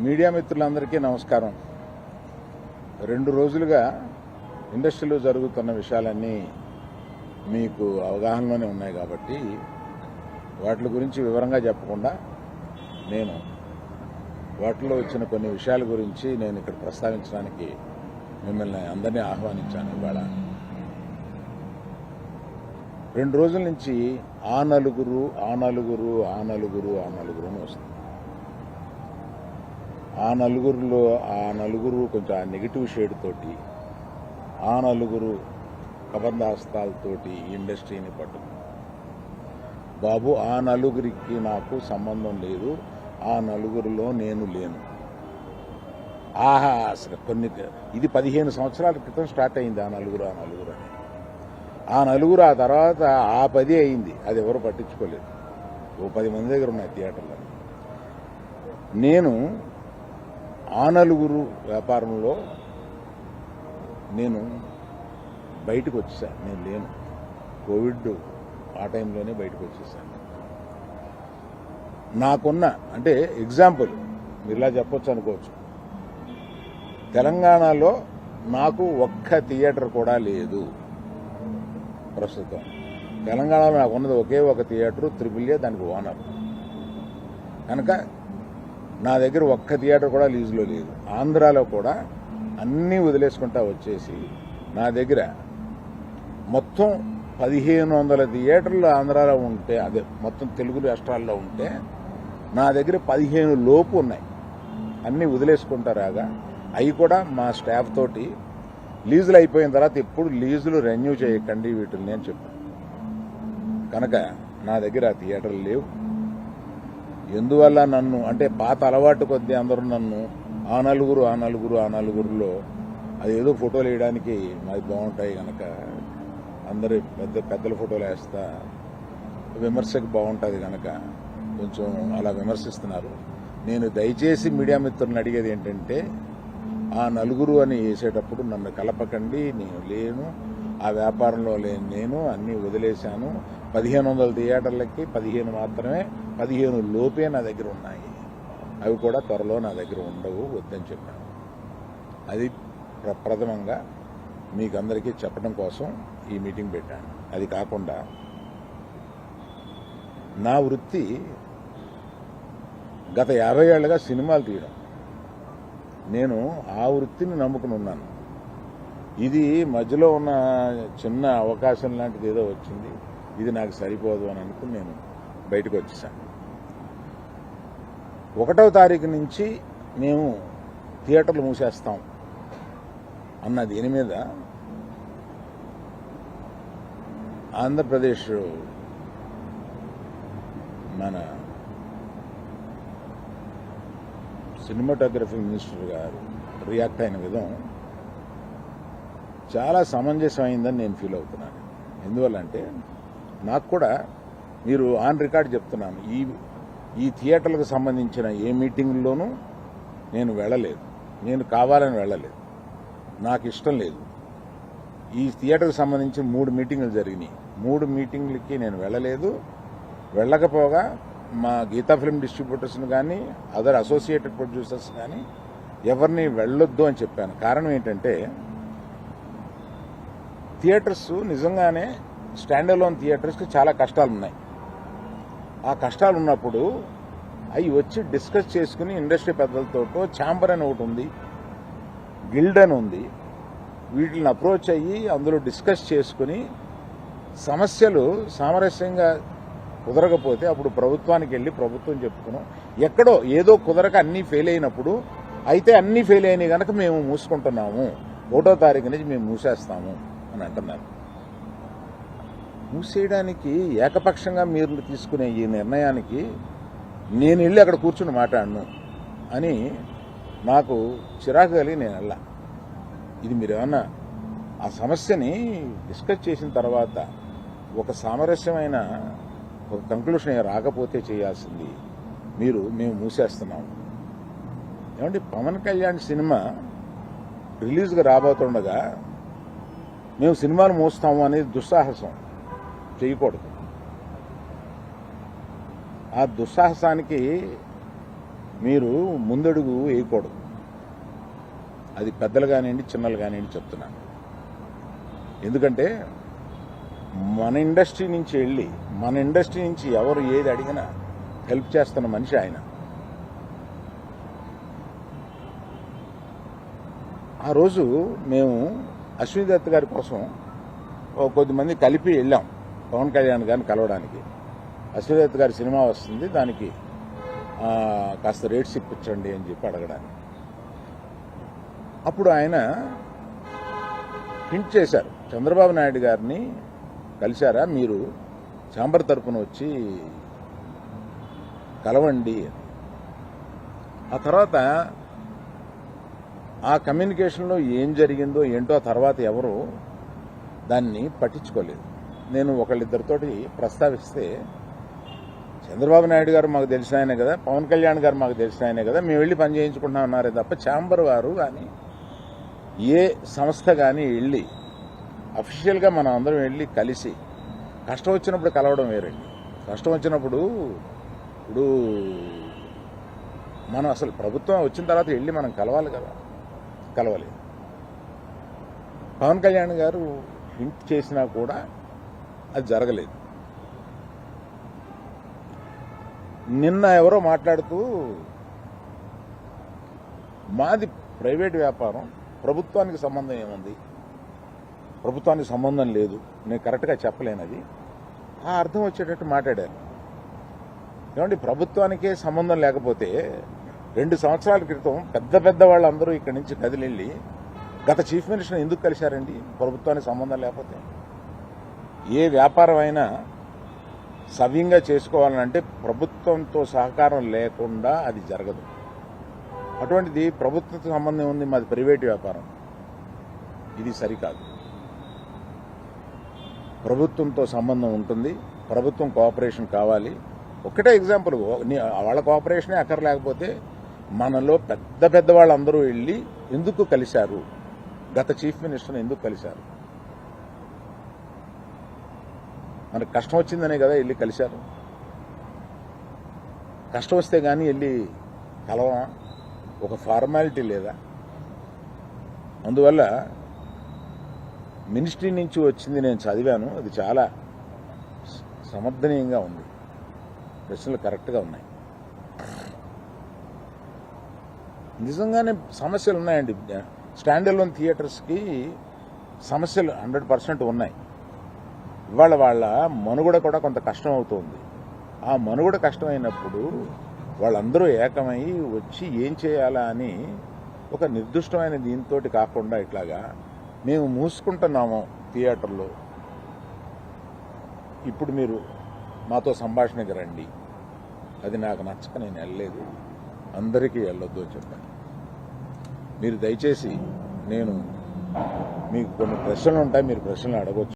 Media మిత్రులందరికీ నమస్కారం. 2 రోజులుగా ఇండస్ట్రీలో జరుగుతున్న విషయాలన్నీ మీకు అవగాహనలోనే ఉన్నాయి కాబట్టి వాటి గురించి వివరంగా చెప్పకుండా నేను వాటిలో వచ్చిన కొన్ని విషయాల గురించి నేను ఇక్కడ ప్రస్తావించడానికి మిమ్మల్ని అందరినీ ఆహ్వానించాను. ఇవాళ 2 రోజుల నుంచి ఆ నలుగురు అని వస్తుంది. ఆ నలుగురు కొంచెం నెగిటివ్ షేడ్ తోటి ఆ నలుగురు కబంధాస్తాలతోటి ఇండస్ట్రీని పట్టుకు బాబు, ఆ నలుగురికి నాకు సంబంధం లేదు, ఆ నలుగురిలో నేను లేను. అసలు ఇది 15 సంవత్సరాల క్రితం స్టార్ట్ అయింది ఆ నలుగురు అని. ఆ నలుగురు ఆ తర్వాత ఆ 10 అయింది, అది ఎవరు పట్టించుకోలేదు. ఓ 10 మంది దగ్గర ఉన్నాయి థియేటర్లో. నేను ఆ నలుగురు వ్యాపారంలో నేను బయటకు వచ్చేసాను. నేను లేను. కోవిడ్ ఆ టైంలోనే బయటకు వచ్చేసాను. నాకున్న అంటే ఎగ్జాంపుల్ మీరు ఇలా చెప్పొచ్చు అనుకోవచ్చు, తెలంగాణలో నాకు ఒక్క థియేటర్ కూడా లేదు ప్రస్తుతం. తెలంగాణలో నాకు ఉన్నది ఒకే ఒక థియేటర్, త్రిపుల్ఏ, దానికి ఓనర్. కనుక నా దగ్గర ఒక్క థియేటర్ కూడా లీజులో లేదు. ఆంధ్రాలో కూడా అన్నీ వదిలేసుకుంటా వచ్చేసి నా దగ్గర మొత్తం 1500 థియేటర్లు ఆంధ్రాలో ఉంటే, అదే మొత్తం తెలుగు రాష్ట్రాల్లో ఉంటే నా దగ్గర 15 లోపు ఉన్నాయి. అన్నీ వదిలేసుకుంటారాగా అవి కూడా మా స్టాఫ్ తోటి లీజులు అయిపోయిన తర్వాత ఎప్పుడు లీజులు రెన్యూ చేయకండి వీటిని అని చెప్పాను. కనుక నా దగ్గర ఆ థియేటర్లు లేవు. ఎందువల్ల నన్ను అంటే పాత అలవాటు కొద్దీ అందరూ నన్ను ఆ నలుగురులో అదేదో ఫోటోలు వేయడానికి మాది బాగుంటాయి కనుక అందరు పెద్దల ఫోటోలు వేస్తా, విమర్శకు బాగుంటుంది కనుక కొంచెం అలా విమర్శిస్తున్నారు. నేను దయచేసి మీడియా మిత్రులను అడిగేది ఏంటంటే, ఆ నలుగురు అని వేసేటప్పుడు నన్ను కలపకండి. నేను లేను, ఆ వ్యాపారంలో లేను. నేను అన్నీ వదిలేశాను. 1500 థియేటర్లకి 15 మాత్రమే, 15 లోపే నా దగ్గర ఉన్నాయి. అవి కూడా త్వరలో నా దగ్గర ఉండవు, వద్దని చెప్పాను. అది ప్రథమంగా మీకు అందరికీ చెప్పడం కోసం ఈ మీటింగ్ పెట్టాను. అది కాకుండా నా వృత్తి గత 50 ఏళ్లుగా సినిమాలు తీయడం. నేను ఆ వృత్తిని నమ్ముకుని ఉన్నాను. ఇది మధ్యలో ఉన్న చిన్న అవకాశం లాంటిది ఏదో వచ్చింది, ఇది నాకు సరిపోదు అని అనుకుని నేను బయటకు వచ్చేసాను. 1వ తారీఖు నుంచి మేము థియేటర్లు మూసేస్తాం అన్న దీని మీద ఆంధ్రప్రదేశ్ మన సినిమాటోగ్రఫీ మినిస్టర్ గారు రియాక్ట్ అయిన విధం చాలా సమంజసమైందని నేను ఫీల్ అవుతున్నాను. ఎందువల్లంటే నాకు కూడా మీరు ఆన్ రికార్డ్ చెప్తున్నాను, ఈ థియేటర్లకు సంబంధించిన ఏ మీటింగ్లోనూ నేను వెళ్ళలేదు. నేను కావాలని వెళ్ళలేదు, నాకు ఇష్టం లేదు. ఈ థియేటర్కి సంబంధించి 3 మీటింగులు జరిగినాయి. 3 మీటింగులకి నేను వెళ్ళలేదు. వెళ్ళకపోగా మా గీతా ఫిల్మ్ డిస్ట్రిబ్యూటర్స్ని కానీ అదర్ అసోసియేటెడ్ ప్రొడ్యూసర్స్ కానీ ఎవరిని వెళ్ళొద్దు అని చెప్పాను. కారణం ఏంటంటే, థియేటర్స్ నిజంగానే స్టాండ్ అలోన్ థియేటర్స్కి చాలా కష్టాలు ఉన్నాయి. ఆ కష్టాలు ఉన్నప్పుడు అవి వచ్చి డిస్కస్ చేసుకుని ఇండస్ట్రీ పెద్దలతో ఛాంబర్ అని ఒకటి ఉంది, గిల్డ్ అని ఉంది, వీటిని అప్రోచ్ అయ్యి అందులో డిస్కస్ చేసుకుని సమస్యలు సామరస్యంగా కుదరకపోతే అప్పుడు ప్రభుత్వానికి వెళ్ళి ప్రభుత్వం చెప్పుకున్నాం. ఎక్కడో ఏదో కుదరక అన్నీ ఫెయిల్ అయినప్పుడు అయితే అన్నీ ఫెయిల్ అయినాయి కనుక మేము మూసుకుంటున్నాము, 1వ తారీఖు నుంచి మేము మూసేస్తాము అని అంటున్నారు. మూసేయడానికి ఏకపక్షంగా మీరు తీసుకునే ఈ నిర్ణయానికి నేను వెళ్ళి అక్కడ కూర్చుని మాట్లాడను అని నాకు చిరాకు కలిగి నేను వెళ్ళా. ఇది మీరేమన్నా ఆ సమస్యని డిస్కస్ చేసిన తర్వాత ఒక సామరస్యమైన ఒక కంక్లూషన్ రాకపోతే చేయాల్సింది మేము మూసేస్తున్నాము. ఏమంటే పవన్ కళ్యాణ్ సినిమా రిలీజ్గా రాబోతుండగా మేము సినిమాలు మూస్తాము అనేది దుస్సాహసం చేయకూడదు. ఆ దుస్సాహసానికి మీరు ముందడుగు వేయకూడదు. అది పెద్దలు కానివ్వండి, చిన్నలు కానివ్వండి చెప్తున్నాను. ఎందుకంటే మన ఇండస్ట్రీ నుంచి ఎవరు ఏది అడిగినా హెల్ప్ చేస్తున్న మనిషి ఆయన. ఆ రోజు మేము అశ్విని దత్ గారి కోసం కొద్దిమంది కలిపి వెళ్ళాం పవన్ కళ్యాణ్ గారిని కలవడానికి. అశ్విని దత్ గారి సినిమా వస్తుంది, దానికి కాస్త రేట్స్ ఇప్పించండి అని చెప్పి అడగడానికి. అప్పుడు ఆయన హింట్ చేశారు, చంద్రబాబు నాయుడు గారిని కలిశారా మీరు, ఛాంబర్ తరపున వచ్చి కలవండి. ఆ తర్వాత ఆ కమ్యూనికేషన్లో ఏం జరిగిందో ఏంటో ఆ తర్వాత ఎవరు దాన్ని పట్టించుకోలేదు. నేను ఒకళ్ళిద్దరితోటి ప్రస్తావిస్తే, చంద్రబాబు నాయుడు గారు మాకు తెలిసిన ఆయనే కదా, పవన్ కళ్యాణ్ గారు మాకు తెలిసిన ఆయనే కదా, మేము వెళ్ళి పని చేయించుకుంటున్నాం అన్నారే తప్ప ఛాంబర్ వారు కానీ ఏ సంస్థ కానీ వెళ్ళి అఫీషియల్గా మనం అందరం వెళ్ళి కలిసి కష్టం వచ్చినప్పుడు కలవడం వేరండి. కష్టం వచ్చినప్పుడు ఇప్పుడు మనం అసలు ప్రభుత్వం వచ్చిన తర్వాత వెళ్ళి మనం కలవాలి కదా, కలవలేదు. పవన్ కళ్యాణ్ గారు హింట్ చేసినా కూడా అది జరగలేదు. నిన్న ఎవరో మాట్లాడుతూ మాది ప్రైవేట్ వ్యాపారం, ప్రభుత్వానికి సంబంధం ఏముంది, ప్రభుత్వానికి సంబంధం లేదు, నేను కరెక్ట్గా చెప్పలేనది, ఆ అర్థం వచ్చేటట్టు మాట్లాడారు. ఏమండి, ప్రభుత్వానికే సంబంధం లేకపోతే 2 సంవత్సరాల క్రితం పెద్ద వాళ్ళందరూ ఇక్కడి నుంచి కదిలిళ్ళి గత చీఫ్ మినిస్టర్ ఎందుకు కలిశారండి? ప్రభుత్వానికి సంబంధం లేకపోతే. ఏ వ్యాపారం అయినా సవ్యంగా చేసుకోవాలంటే ప్రభుత్వంతో సహకారం లేకుండా అది జరగదు. అటువంటిది ప్రభుత్వంతో సంబంధం ఉంది, మాది ప్రైవేట్ వ్యాపారం, ఇది సరికాదు. ప్రభుత్వంతో సంబంధం ఉంటుంది, ప్రభుత్వం కోఆపరేషన్ కావాలి. ఒకటే ఎగ్జాంపుల్, వాళ్ళ కోఆపరేషనే అక్కర్లేకపోతే మనలో పెద్ద వాళ్ళందరూ వెళ్ళి ఎందుకు కలిశారు, గత చీఫ్ మినిస్టర్ని ఎందుకు కలిశారు? మనకు కష్టం వచ్చిందనే కదా వెళ్ళి కలిశారు. కష్టం వస్తే కానీ వెళ్ళి కలవా? ఒక ఫార్మాలిటీ లేదా? అందువల్ల మినిస్ట్రీ నుంచి వచ్చింది నేను చదివాను, అది చాలా సమర్థనీయంగా ఉంది, ప్రశ్నలు కరెక్ట్గా ఉన్నాయి. నిజంగానే సమస్యలు ఉన్నాయండి. స్టాండ్ అలోన్ థియేటర్స్కి సమస్యలు 100% ఉన్నాయి. ఇవాళ వాళ్ళ మనుగడ కూడా కొంత కష్టం అవుతుంది. ఆ మనుగడ కష్టమైనప్పుడు వాళ్ళందరూ ఏకమై వచ్చి ఏం చేయాలా అని ఒక నిర్దిష్టమైన దీంతో కాకుండా ఇట్లాగా మేము మూసుకుంటున్నాము థియేటర్లో, ఇప్పుడు మీరు మాతో సంభాషణకి రండి, అది నాకు నచ్చక నేను వెళ్ళలేదు, అందరికీ వెళ్ళొద్దు అని చెప్పాను. మీరు దయచేసి, నేను మీకు కొన్ని ప్రశ్నలు ఉంటాయి, మీరు ప్రశ్నలు అడగవచ్చు.